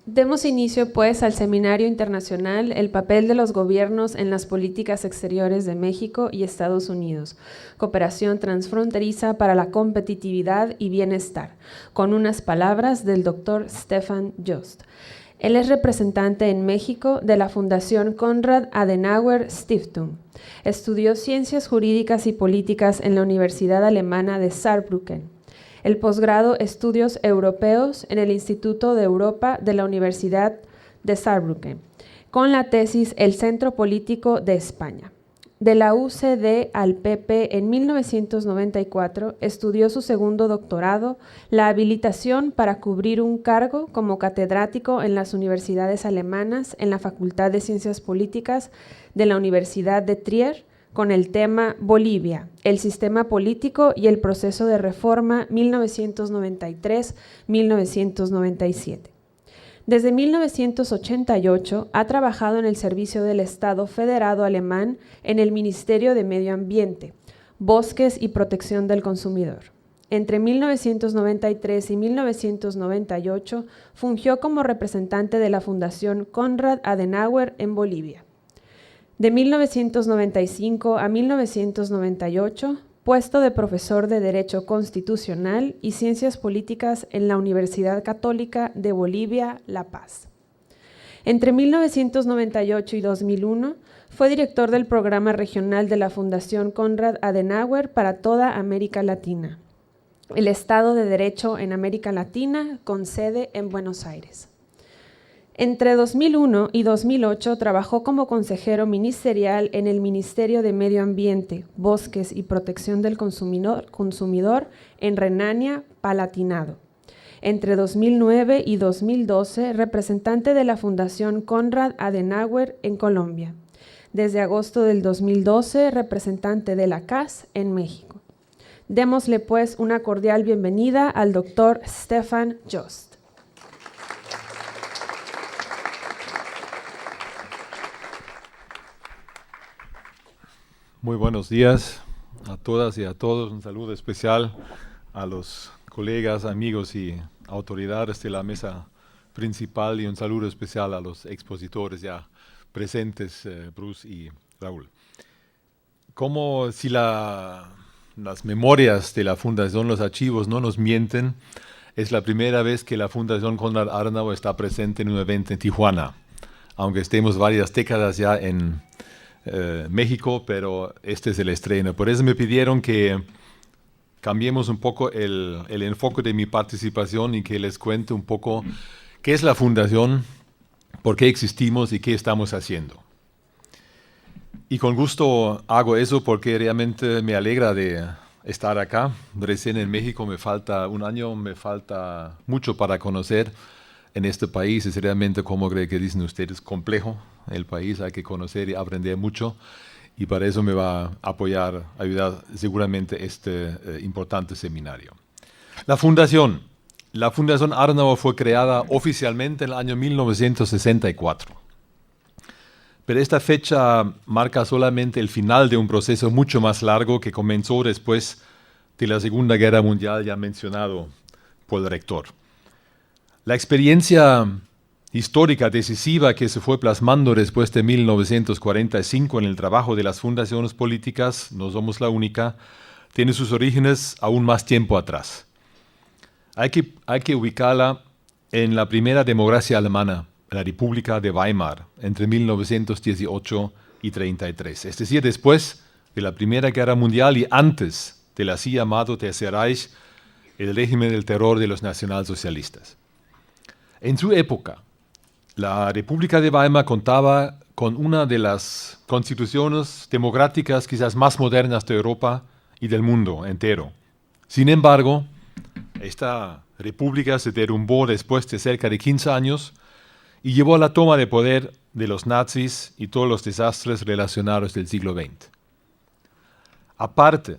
Demos inicio, pues, al Seminario Internacional El papel de los gobiernos en las políticas exteriores de México y Estados Unidos, cooperación transfronteriza para la competitividad y bienestar, con unas palabras del Dr. Stefan Jost. Él es representante en México de la Fundación Konrad Adenauer Stiftung. Estudió Ciencias Jurídicas y Políticas en la Universidad Alemana de Saarbrücken. El posgrado Estudios Europeos en el Instituto de Europa de la Universidad de Saarbrücken, con la tesis El Centro Político de España. De la UCD al PP en 1994 estudió su segundo doctorado, la habilitación para cubrir un cargo como catedrático en las universidades alemanas en la Facultad de Ciencias Políticas de la Universidad de Trier, con el tema Bolivia, el sistema político y el proceso de reforma 1993-1997. Desde 1988 ha trabajado en el Servicio del Estado Federado Alemán en el Ministerio de Medio Ambiente, Bosques y Protección del Consumidor. Entre 1993 y 1998 fungió como representante de la Fundación Konrad Adenauer en Bolivia. De 1995 a 1998, puesto de profesor de Derecho Constitucional y Ciencias Políticas en la Universidad Católica de Bolivia, La Paz. Entre 1998 y 2001, fue director del programa regional de la Fundación Konrad Adenauer para toda América Latina, el Estado de Derecho en América Latina, con sede en Buenos Aires. Entre 2001 y 2008 trabajó como consejero ministerial en el Ministerio de Medio Ambiente, Bosques y Protección del Consumidor en Renania-Palatinado. Entre 2009 y 2012, representante de la Fundación Konrad Adenauer en Colombia. Desde agosto del 2012, representante de la CAS en México. Démosle pues una cordial bienvenida al doctor Stefan Jost. Muy buenos días a todas y a todos. Un saludo especial a los colegas, amigos y autoridades de la mesa principal y un saludo especial a los expositores ya presentes, Bruce y Raúl. Como si las memorias de la Fundación, los archivos no nos mienten, es la primera vez que la Fundación Konrad Adenauer está presente en un evento en Tijuana, aunque estemos varias décadas ya en México, pero este es el estreno. Por eso me pidieron que cambiemos un poco el enfoque de mi participación y que les cuente un poco qué es la Fundación, por qué existimos y qué estamos haciendo. Y con gusto hago eso porque realmente me alegra de estar acá. Recién en México me falta un año, me falta mucho para conocer en este país. Es realmente, como creo que dicen ustedes, complejo el país, hay que conocer y aprender mucho, y para eso me va a ayudar seguramente este importante seminario. La Fundación Adenauer fue creada oficialmente en el año 1964, pero esta fecha marca solamente el final de un proceso mucho más largo que comenzó después de la Segunda Guerra Mundial, ya mencionado por el rector. La experiencia histórica decisiva que se fue plasmando después de 1945 en el trabajo de las fundaciones políticas, no somos la única, tiene sus orígenes aún más tiempo atrás. Hay que ubicarla en la primera democracia alemana, la República de Weimar, entre 1918 y 1933, es decir, después de la Primera Guerra Mundial y antes del así llamado Tercer Reich, el régimen del terror de los nacionalsocialistas. En su época, la República de Weimar contaba con una de las constituciones democráticas quizás más modernas de Europa y del mundo entero. Sin embargo, esta república se derrumbó después de cerca de 15 años y llevó a la toma de poder de los nazis y todos los desastres relacionados del siglo XX. Aparte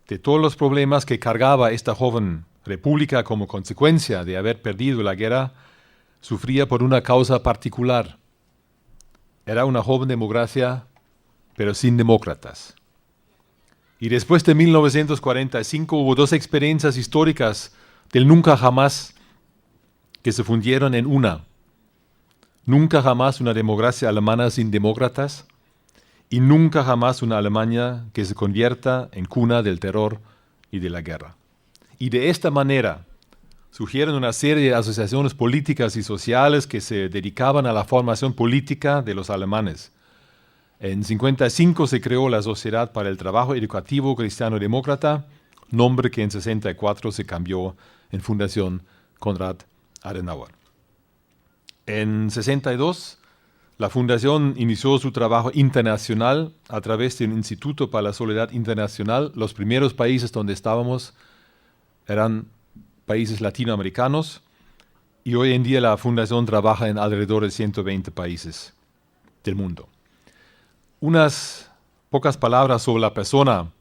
de todos los problemas que cargaba esta joven república como consecuencia de haber perdido la guerra, sufría por una causa particular. Era una joven democracia, pero sin demócratas. Y después de 1945 hubo dos experiencias históricas del nunca jamás que se fundieron en una. nunca jamás una democracia alemana sin demócratas y nunca jamás una Alemania que se convierta en cuna del terror y de la guerra. Y de esta manera surgieron una serie de asociaciones políticas y sociales que se dedicaban a la formación política de los alemanes. En 1955 se creó la Sociedad para el Trabajo Educativo Cristiano-Demócrata, nombre que en 1964 se cambió en Fundación Konrad Adenauer. En 1962, la Fundación inició su trabajo internacional a través de un Instituto para la Solidaridad Internacional. Los primeros países donde estábamos eran países latinoamericanos y hoy en día la Fundación trabaja en alrededor de 120 países del mundo. Unas pocas palabras sobre la persona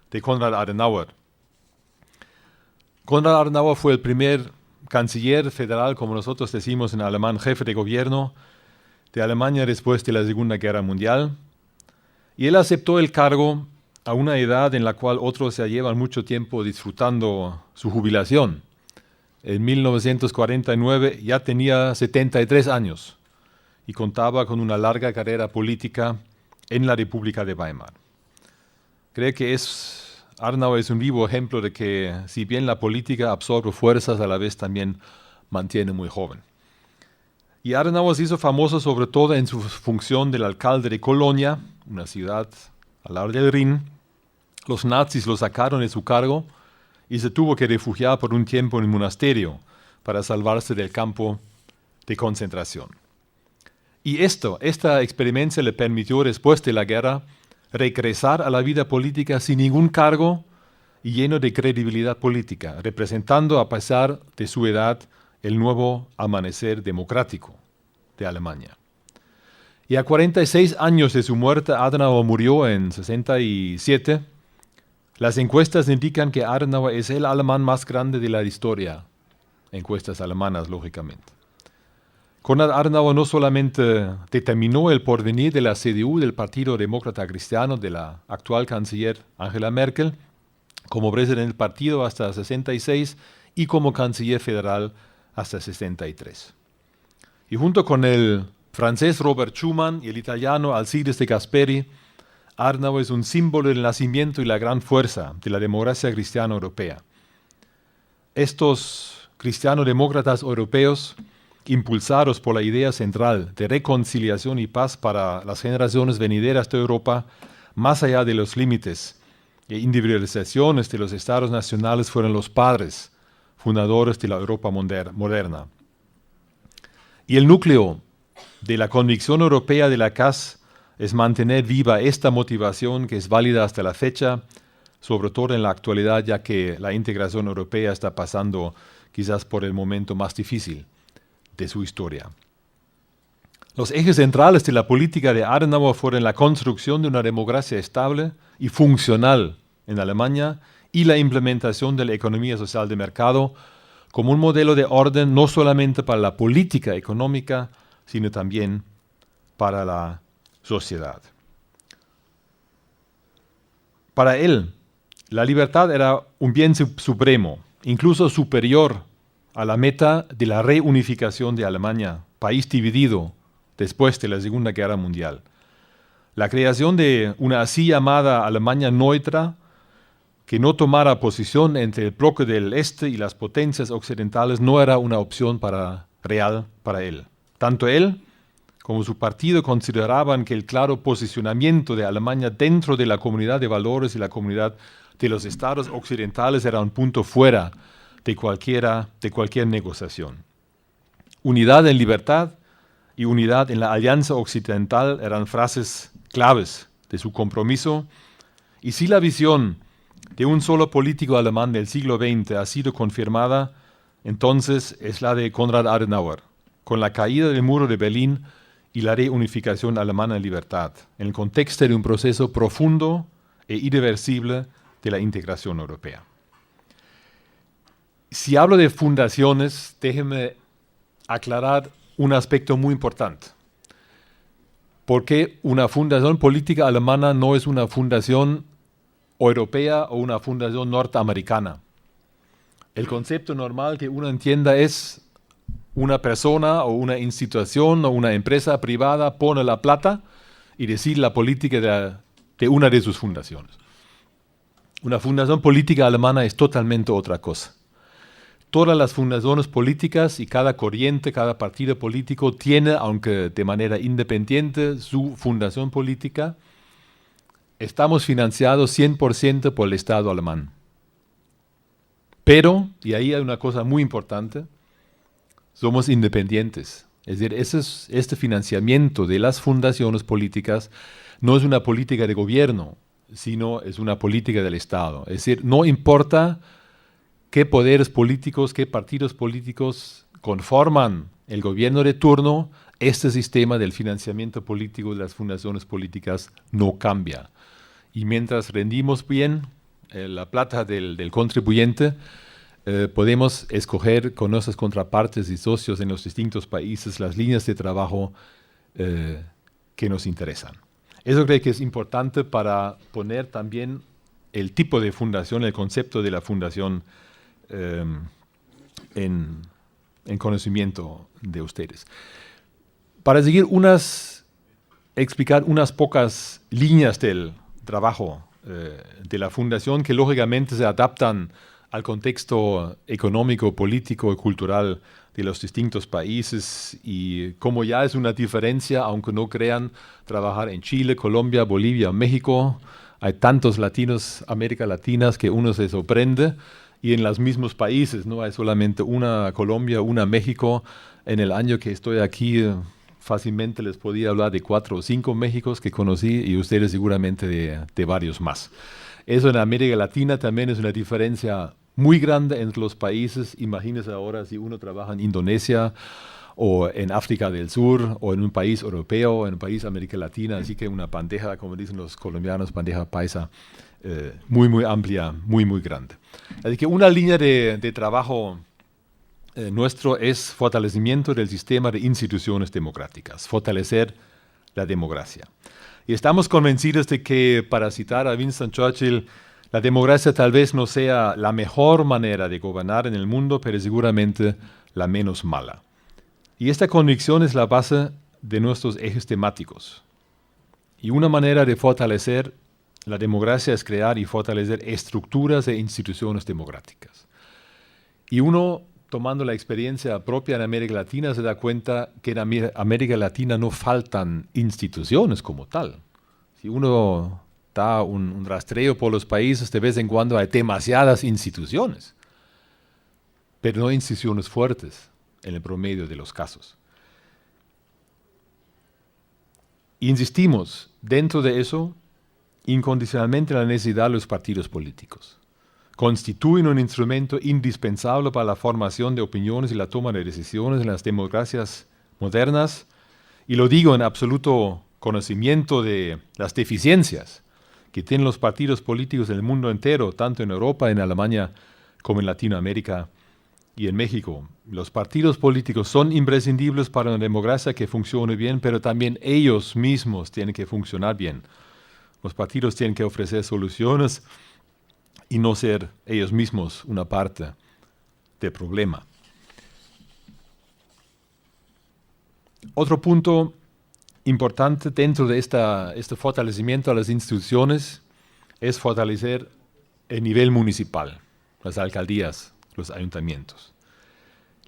de Konrad Adenauer. Konrad Adenauer fue el primer canciller federal, como nosotros decimos en alemán, jefe de gobierno de Alemania después de la Segunda Guerra Mundial. Y él aceptó el cargo a una edad en la cual otros ya llevan mucho tiempo disfrutando su jubilación. En 1949 ya tenía 73 años y contaba con una larga carrera política en la República de Weimar. Creo que Adenauer es un vivo ejemplo de que si bien la política absorbe fuerzas, a la vez también mantiene muy joven. Y Adenauer se hizo famoso sobre todo en su función del alcalde de Colonia, una ciudad al lado del Rin. Los nazis lo sacaron de su cargo y se tuvo que refugiar por un tiempo en un monasterio para salvarse del campo de concentración. Y esta experiencia le permitió después de la guerra regresar a la vida política sin ningún cargo y lleno de credibilidad política, representando a pesar de su edad el nuevo amanecer democrático de Alemania. Y a 46 años de su muerte, Adenauer murió en 67. Las encuestas indican que Adenauer es el alemán más grande de la historia, encuestas alemanas, lógicamente. Konrad Adenauer no solamente determinó el porvenir de la CDU, del Partido Demócrata Cristiano, de la actual canciller Angela Merkel, como presidente del partido hasta 66 y como canciller federal hasta 63. Y junto con el francés Robert Schuman y el italiano Alcides de Gasperi, Adenauer es un símbolo del nacimiento y la gran fuerza de la democracia cristiana europea. Estos cristiano-demócratas europeos, impulsados por la idea central de reconciliación y paz para las generaciones venideras de Europa, más allá de los límites e individualizaciones de los estados nacionales, fueron los padres fundadores de la Europa moderna. Y el núcleo de la convicción europea de la CAS es mantener viva esta motivación que es válida hasta la fecha, sobre todo en la actualidad, ya que la integración europea está pasando quizás por el momento más difícil de su historia. Los ejes centrales de la política de Adenauer fueron la construcción de una democracia estable y funcional en Alemania y la implementación de la economía social de mercado como un modelo de orden no solamente para la política económica, sino también para la sociedad. Para él, la libertad era un bien supremo, incluso superior a la meta de la reunificación de Alemania, país dividido después de la Segunda Guerra Mundial. La creación de una así llamada Alemania neutra, que no tomara posición entre el bloque del este y las potencias occidentales, no era una opción real para él. Tanto él como su partido consideraban que el claro posicionamiento de Alemania dentro de la comunidad de valores y la comunidad de los estados occidentales era un punto fuera de cualquier negociación. Unidad en libertad y unidad en la alianza occidental eran frases claves de su compromiso, y si la visión de un solo político alemán del siglo XX ha sido confirmada, entonces es la de Konrad Adenauer, con la caída del muro de Berlín y la reunificación alemana en libertad, en el contexto de un proceso profundo e irreversible de la integración europea. Si hablo de fundaciones, déjenme aclarar un aspecto muy importante. Porque una fundación política alemana no es una fundación europea o una fundación norteamericana. El concepto normal que uno entienda es una persona o una institución o una empresa privada pone la plata y decide la política de una de sus fundaciones. Una fundación política alemana es totalmente otra cosa. Todas las fundaciones políticas y cada corriente, cada partido político tiene, aunque de manera independiente, su fundación política. Estamos financiados 100% por el Estado alemán. Pero, y ahí hay una cosa muy importante, somos independientes. Es decir, este financiamiento de las fundaciones políticas no es una política de gobierno, sino es una política del Estado. Es decir, no importa qué poderes políticos, qué partidos políticos conforman el gobierno de turno, este sistema del financiamiento político de las fundaciones políticas no cambia. Y mientras rendimos bien la plata del contribuyente, podemos escoger con nuestras contrapartes y socios en los distintos países las líneas de trabajo que nos interesan. Eso creo que es importante para poner también el tipo de fundación, el concepto de la fundación en conocimiento de ustedes. Para explicar unas pocas líneas del trabajo de la fundación que lógicamente se adaptan al contexto económico, político y cultural de los distintos países, y como ya es una diferencia, aunque no crean, trabajar en Chile, Colombia, Bolivia, México, hay tantos latinos, América Latina, que uno se sorprende, y en los mismos países, no hay solamente una Colombia, una México. En el año que estoy aquí, fácilmente les podía hablar de 4 o 5 Méxicos que conocí, y ustedes seguramente de varios más. Eso en América Latina también es una diferencia muy grande entre los países. Imagínense ahora si uno trabaja en Indonesia o en África del Sur o en un país europeo o en un país de América Latina. Así que una bandeja, como dicen los colombianos, bandeja paisa, muy, muy amplia, muy, muy grande. Así que una línea de trabajo nuestro es fortalecimiento del sistema de instituciones democráticas, fortalecer la democracia. Y estamos convencidos de que, para citar a Winston Churchill, la democracia tal vez no sea la mejor manera de gobernar en el mundo, pero seguramente la menos mala. Y esta convicción es la base de nuestros ejes temáticos. Y una manera de fortalecer la democracia es crear y fortalecer estructuras e instituciones democráticas. Y uno, tomando la experiencia propia en América Latina, se da cuenta que en América Latina no faltan instituciones como tal. Si uno da un rastreo por los países, de vez en cuando hay demasiadas instituciones, pero no instituciones fuertes en el promedio de los casos. Insistimos dentro de eso incondicionalmente en la necesidad de los partidos políticos. Constituyen un instrumento indispensable para la formación de opiniones y la toma de decisiones en las democracias modernas, y lo digo en absoluto conocimiento de las deficiencias que tienen los partidos políticos en el mundo entero, tanto en Europa, en Alemania, como en Latinoamérica y en México. Los partidos políticos son imprescindibles para una democracia que funcione bien, pero también ellos mismos tienen que funcionar bien. Los partidos tienen que ofrecer soluciones y no ser ellos mismos una parte del problema. Otro punto importante dentro de este fortalecimiento a las instituciones es fortalecer el nivel municipal, las alcaldías, los ayuntamientos.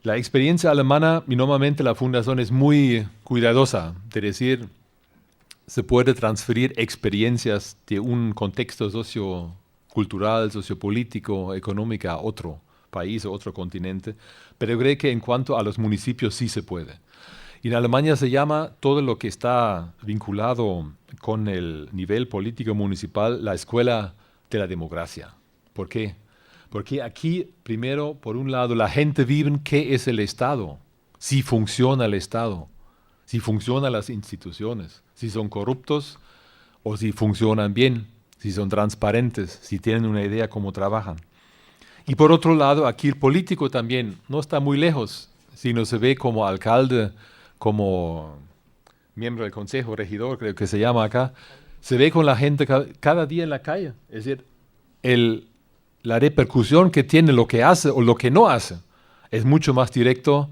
La experiencia alemana, y normalmente la fundación es muy cuidadosa de decir, se puede transferir experiencias de un contexto sociocultural, sociopolítico, económico a otro país o otro continente, pero creo que en cuanto a los municipios sí se puede. Y en Alemania se llama todo lo que está vinculado con el nivel político municipal la escuela de la democracia. ¿Por qué? Porque aquí, primero, por un lado, la gente vive en qué es el Estado, si funciona el Estado, si funcionan las instituciones, si son corruptos o si funcionan bien, si son transparentes, si tienen una idea cómo trabajan. Y por otro lado, aquí el político también no está muy lejos, sino se ve como alcalde, como miembro del consejo, regidor, creo que se llama acá, se ve con la gente cada día en la calle. Es decir, la repercusión que tiene lo que hace o lo que no hace es mucho más directo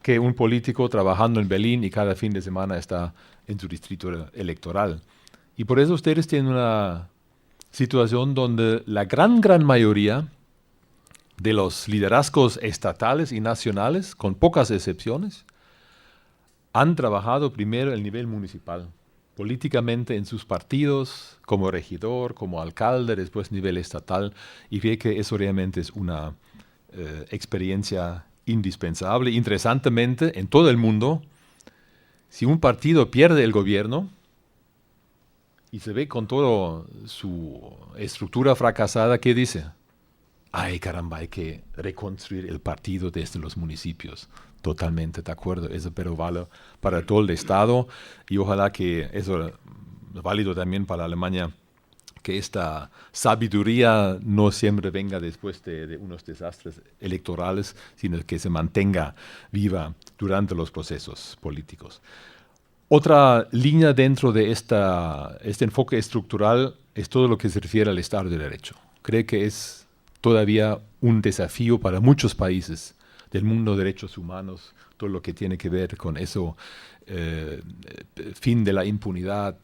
que un político trabajando en Berlín y cada fin de semana está en su distrito electoral. Y por eso ustedes tienen una situación donde la gran mayoría de los liderazgos estatales y nacionales, con pocas excepciones, han trabajado primero el nivel municipal, políticamente en sus partidos, como regidor, como alcalde, después nivel estatal, y ve que eso realmente es una experiencia indispensable. Interesantemente, en todo el mundo, si un partido pierde el gobierno y se ve con toda su estructura fracasada, ¿qué dice? Ay, caramba, hay que reconstruir el partido desde los municipios. Totalmente de acuerdo, eso pero vale para todo el Estado y ojalá que eso es válido también para Alemania, que esta sabiduría no siempre venga después de unos desastres electorales, sino que se mantenga viva durante los procesos políticos. Otra línea dentro de este enfoque estructural es todo lo que se refiere al Estado de Derecho. Creo que es todavía un desafío para muchos países del mundo de derechos humanos, todo lo que tiene que ver con eso, fin de la impunidad,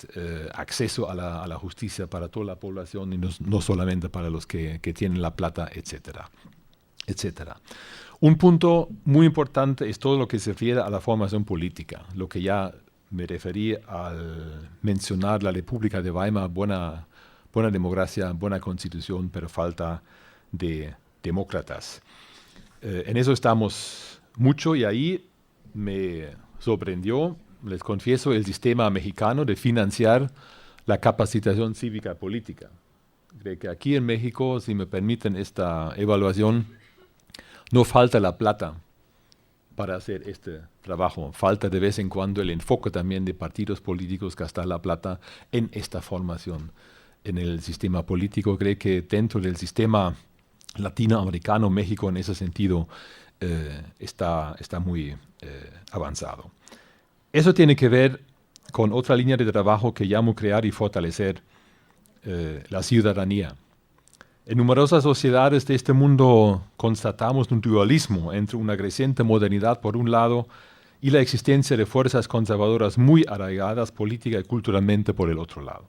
acceso a la justicia para toda la población y no solamente para los que tienen la plata, etcétera, etcétera. Un punto muy importante es todo lo que se refiere a la formación política, lo que ya me referí al mencionar la República de Weimar, buena democracia, buena constitución, pero falta de demócratas. En eso estamos mucho y ahí me sorprendió, les confieso, el sistema mexicano de financiar la capacitación cívica política. Creo que aquí en México, si me permiten esta evaluación, no falta la plata para hacer este trabajo. Falta de vez en cuando el enfoque también de partidos políticos gastar la plata en esta formación en el sistema político. Creo que dentro del sistema latinoamericano, México en ese sentido está muy avanzado. Eso tiene que ver con otra línea de trabajo que llamo crear y fortalecer la ciudadanía. En numerosas sociedades de este mundo constatamos un dualismo entre una creciente modernidad por un lado y la existencia de fuerzas conservadoras muy arraigadas política y culturalmente por el otro lado.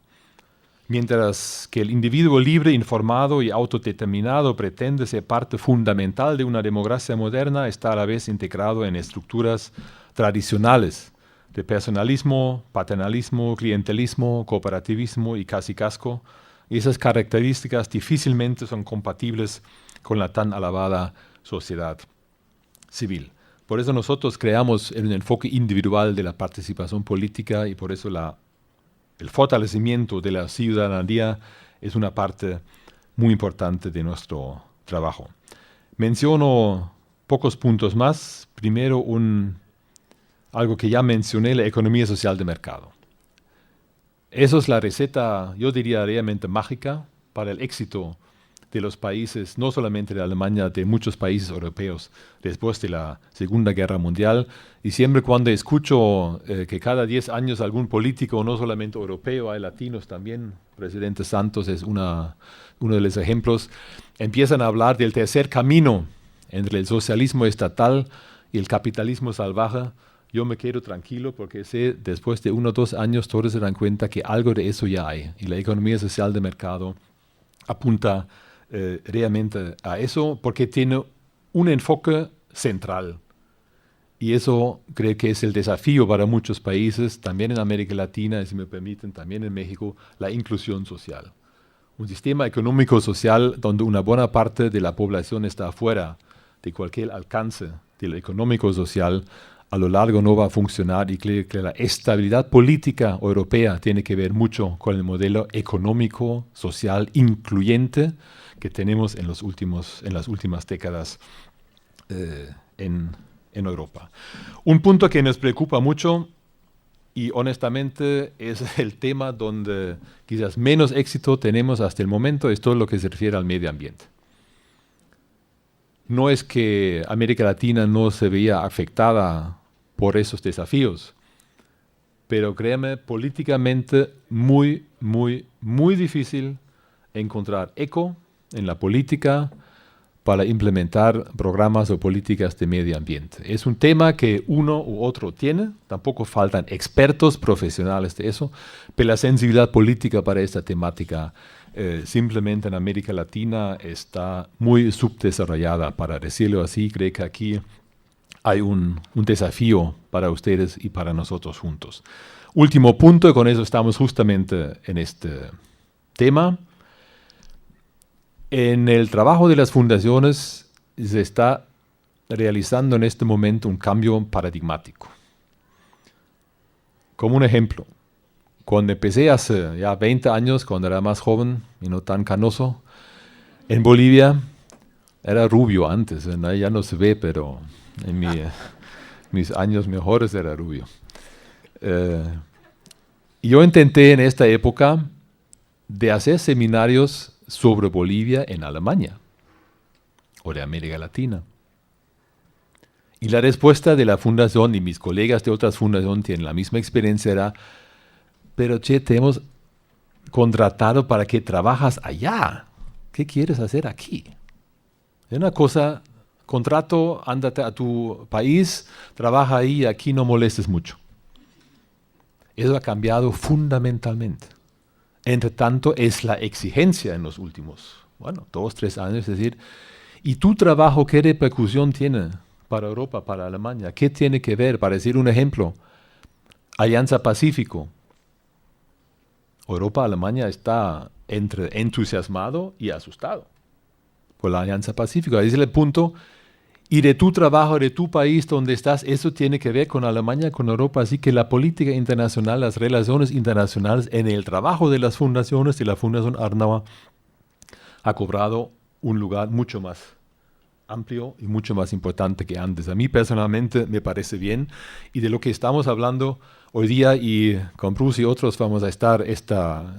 Mientras que el individuo libre, informado y autodeterminado pretende ser parte fundamental de una democracia moderna, está a la vez integrado en estructuras tradicionales de personalismo, paternalismo, clientelismo, cooperativismo y cacicazgo. Y esas características difícilmente son compatibles con la tan alabada sociedad civil. Por eso nosotros creamos el enfoque individual de la participación política y por eso el fortalecimiento de la ciudadanía es una parte muy importante de nuestro trabajo. Menciono pocos puntos más. Primero, algo que ya mencioné, la economía social de mercado. Eso es la receta, yo diría, realmente mágica para el éxito de los países, no solamente de Alemania, de muchos países europeos después de la Segunda Guerra Mundial. Y siempre cuando escucho que cada 10 años algún político, no solamente europeo, hay latinos también, presidente Santos es uno de los ejemplos, empiezan a hablar del tercer camino entre el socialismo estatal y el capitalismo salvaje. Yo me quedo tranquilo porque sé, después de 1 o 2 años, todos se dan cuenta que algo de eso ya hay. Y la economía social de mercado apunta realmente a eso porque tiene un enfoque central. Y eso creo que es el desafío para muchos países, también en América Latina, y si me permiten, también en México, la inclusión social. Un sistema económico social donde una buena parte de la población está afuera de cualquier alcance de lo económico social, a lo largo no va a funcionar y creo que la estabilidad política europea tiene que ver mucho con el modelo económico, social, incluyente que tenemos en las últimas décadas en Europa. Un punto que nos preocupa mucho y honestamente es el tema donde quizás menos éxito tenemos hasta el momento, es todo lo que se refiere al medio ambiente. No es que América Latina no se veía afectada por esos desafíos, pero créeme, políticamente muy difícil encontrar eco en la política para implementar programas o políticas de medio ambiente. Es un tema que uno u otro tiene, tampoco faltan expertos profesionales de eso, pero la sensibilidad política para esta temática simplemente en América Latina está muy subdesarrollada, para decirlo así. Creo que aquí hay un desafío para ustedes y para nosotros juntos. Último punto, y con eso estamos justamente en este tema. En el trabajo de las fundaciones se está realizando en este momento un cambio paradigmático. Como un ejemplo, cuando empecé hace ya 20 años, cuando era más joven y no tan canoso, en Bolivia, era rubio antes, ya no se ve, pero en mis años mejores era rubio. Y yo intenté en esta época de hacer seminarios sobre Bolivia en Alemania o de América Latina. Y la respuesta de la fundación, y mis colegas de otras fundaciones tienen la misma experiencia, era: pero che, te hemos contratado para que trabajas allá. ¿Qué quieres hacer aquí? Es una cosa, contrato, ándate a tu país, trabaja ahí, aquí no molestes mucho. Eso ha cambiado fundamentalmente. Entre tanto, es la exigencia en los últimos, 2, 3 años, es decir, ¿y tu trabajo qué repercusión tiene para Europa, para Alemania? ¿Qué tiene que ver? Para decir un ejemplo, Alianza Pacífico. Europa, Alemania está entre entusiasmado y asustado por la Alianza Pacífico. Ahí es el punto. Y de tu trabajo, de tu país donde estás, eso tiene que ver con Alemania, con Europa. Así que la política internacional, las relaciones internacionales en el trabajo de las fundaciones, de la Fundación Adenauer, ha cobrado un lugar mucho más amplio y mucho más importante que antes. A mí personalmente me parece bien. Y de lo que estamos hablando hoy día, y con Bruce y otros vamos a estar esta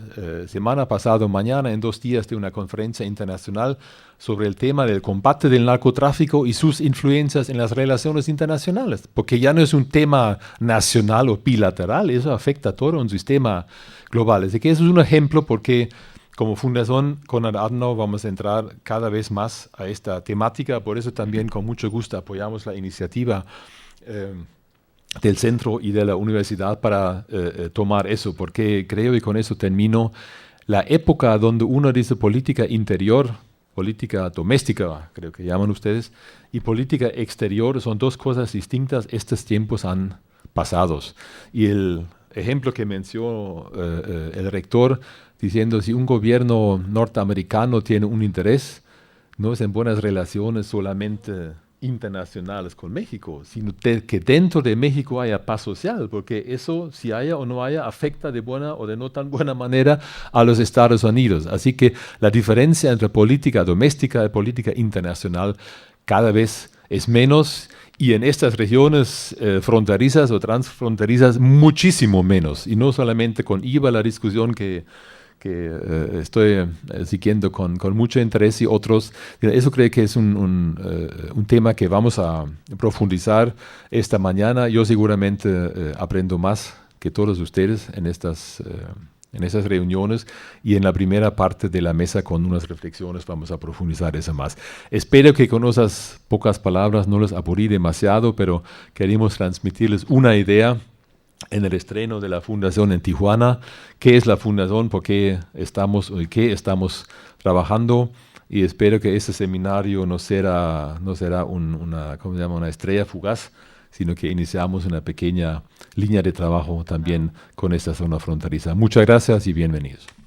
semana, pasado mañana, en 2 días de una conferencia internacional sobre el tema del combate del narcotráfico y sus influencias en las relaciones internacionales, porque ya no es un tema nacional o bilateral, eso afecta a todo un sistema global. Así que eso es un ejemplo porque como Fundación Konrad Adenauer vamos a entrar cada vez más a esta temática, por eso también con mucho gusto apoyamos la iniciativa del centro y de la universidad para tomar eso, porque creo, y con eso termino, la época donde uno dice política interior, política doméstica, creo que llaman ustedes, y política exterior son 2 cosas distintas. Estos tiempos han pasado. Y el ejemplo que mencionó el rector, diciendo si un gobierno norteamericano tiene un interés, no es en buenas relaciones solamente internacionales con México, sino que dentro de México haya paz social, porque eso, si haya o no haya, afecta de buena o de no tan buena manera a los Estados Unidos. Así que la diferencia entre política doméstica y política internacional cada vez es menos, y en estas regiones fronterizas o transfronterizas muchísimo menos, y no solamente con IVA, la discusión que estoy siguiendo con mucho interés, y otros. Eso creo que es un tema que vamos a profundizar esta mañana. Yo seguramente aprendo más que todos ustedes en estas reuniones, y en la primera parte de la mesa con unas reflexiones vamos a profundizar eso más. Espero que con esas pocas palabras no les aburrí demasiado, pero queremos transmitirles una idea en el estreno de la Fundación en Tijuana. ¿Qué es la Fundación? ¿Por qué estamos trabajando? Y espero que este seminario no será una estrella fugaz, sino que iniciamos una pequeña línea de trabajo también con esta zona fronteriza. Muchas gracias y bienvenidos.